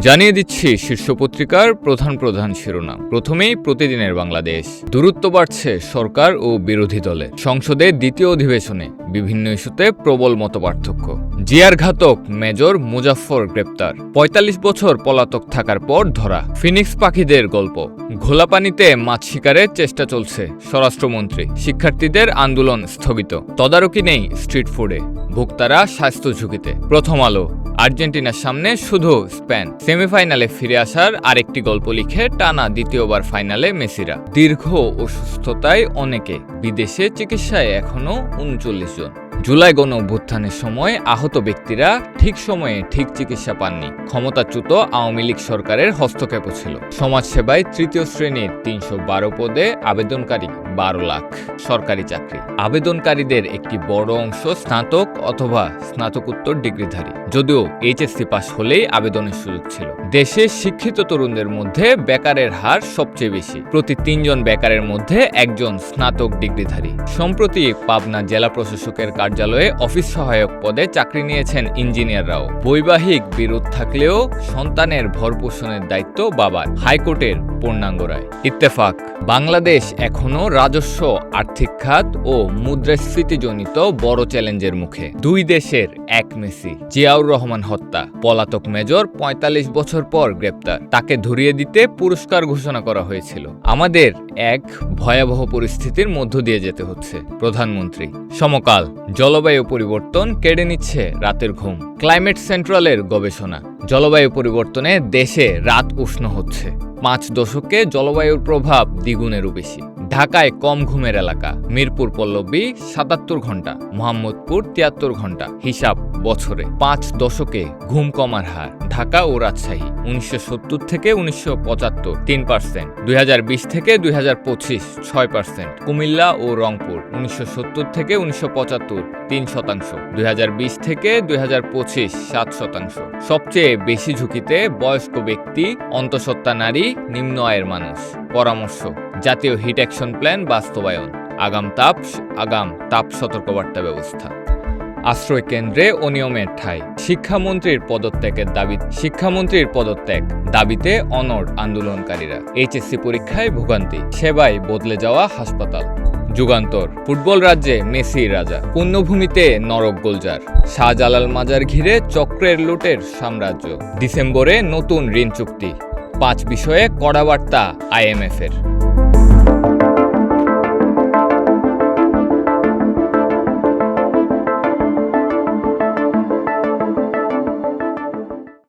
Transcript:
জানিয়ে দিচ্ছি শীর্ষ পত্রিকার প্রধান শিরোনাম। প্রথমেই প্রতিদিনের বাংলাদেশ। দূরত্ব বাড়ছে সরকার ও বিরোধী দলের। সংসদে দ্বিতীয় অধিবেশনে বিভিন্ন ইস্যুতে প্রবল মতপার্থক্য। জিয়ার ঘাতক মেজর মুজাফফর গ্রেপ্তার। ৪৫ বছর পলাতক থাকার পর ধরা। ফিনিক্স পাখিদের গল্প। ঘোলা পানিতে মাছ শিকারের চেষ্টা চলছে স্বরাষ্ট্রমন্ত্রী। শিক্ষার্থীদের আন্দোলন স্থগিত। তদারকি নেই স্ট্রিট ফুডে। ভোক্তারা স্বাস্থ্য ঝুঁকিতে। প্রথম আলো। আর্জেন্টিনার সামনে শুধু স্পেন। সেমিফাইনালে ফিরে আসার আরেকটি গল্প লিখে টানা দ্বিতীয়বার ফাইনালে মেসিরা। দীর্ঘ অসুস্থতায় অনেকে। বিদেশে চিকিৎসায় এখনো ৩৯ জন। জুলাই গণ অভ্যুত্থানের সময় আহত ব্যক্তিরা ঠিক সময়ে ঠিক চিকিৎসা পাননি। ক্ষমতাচ্যুত আওয়ামী লীগ সরকারের হস্তক্ষেপও ছিল। সমাজসেবায় তৃতীয় শ্রেণীর ৩১২ পদে আবেদনকারী ১২ লাখ। সরকারি চাকরি। আবেদনকারীদের একটি বড় অংশ স্নাতক অথবা স্নাতকোত্তর ডিগ্রিধারী। যদিও এইচএসসি পাস হলেই আবেদনের সুযোগ ছিল। দেশে শিক্ষিত তরুণদের মধ্যে বেকারের হার সবচেয়ে বেশি। প্রতি ৩ জন বেকারের মধ্যে একজন স্নাতক ডিগ্রিধারী। সম্প্রতি পাবনা জেলা প্রশাসকের কার্যালয়ে অফিস সহায়ক পদে চাকরি নিয়েছেন ইঞ্জিনিয়াররাও। বৈবাহিক বিরোধ থাকলেও সন্তানের ভরণপোষণের দায়িত্ব বাবার। হাইকোর্টের পূর্ণাঙ্গ রায়। ইত্তেফাক। বাংলাদেশ এখনও রাজস্ব, আর্থিক খাত ও মুদ্রাস্ফীতিজনিত বড় চ্যালেঞ্জের মুখে। দুই দেশের এক মেসি। জিয়াউর রহমান হত্যা। পলাতক মেজর ৪৫ বছর পর গ্রেপ্তার। তাকে ধরিয়ে দিতে পুরস্কার ঘোষণা করা হয়েছিল। আমাদের এক ভয়াবহ পরিস্থিতির মধ্য দিয়ে যেতে হচ্ছে। প্রধানমন্ত্রী। সমকাল। জলবায়ু পরিবর্তন কেড়ে নিচ্ছে রাতের ঘুম। ক্লাইমেট সেন্ট্রালের গবেষণা। জলবায়ু পরিবর্তনে দেশে রাত উষ্ণ হচ্ছে। ৫ দশকে জলবায়ুর প্রভাব দ্বিগুণেরও বেশি। ঢাকায় কম ঘুমের এলাকা। মিরপুর পল্লবী ৭৭ ঘন্টা, মোহাম্মদপুর ৭৩ ঘন্টা। হিসাব বছরে। ৫ দশকে ঘুম কমার হার। ঢাকা ও রাজশাহী ১৯৭০ থেকে ১৯৭৫ ৩%, ২০২০ থেকে ২০২৫ ৬%। কুমিল্লা ও রংপুর ১৯৭০ থেকে ১৯৭৫ ৩%, ২০২০ থেকে ২০২৫ ৭%। সবচেয়ে বেশি ঝুঁকিতে বয়স্ক ব্যক্তি, অন্তঃসত্ত্বা নারী, নিম্ন আয়ের মানুষ। পরামর্শ। জাতীয় হিট অ্যাকশন প্ল্যান বাস্তবায়ন। আগাম তাপ সতর্কবার্তা ব্যবস্থা। আশ্রয় কেন্দ্রে অনিয়মের ঠাঁই। শিক্ষামন্ত্রীর পদত্যাগ দাবিতে অনড় আন্দোলনকারীরা। এইচএসসি পরীক্ষায় ভোগান্তি। সেবায় বদলে যাওয়া হাসপাতাল। যুগান্তর। ফুটবল রাজ্যে মেসি রাজা। পুণ্যভূমিতে নরক গোলজার। শাহজালাল মাজার ঘিরে চক্রের লুটের সাম্রাজ্য। ডিসেম্বরে নতুন ঋণ চুক্তি। ৫ বিষয়ে কড়া বার্তা IMF-এর।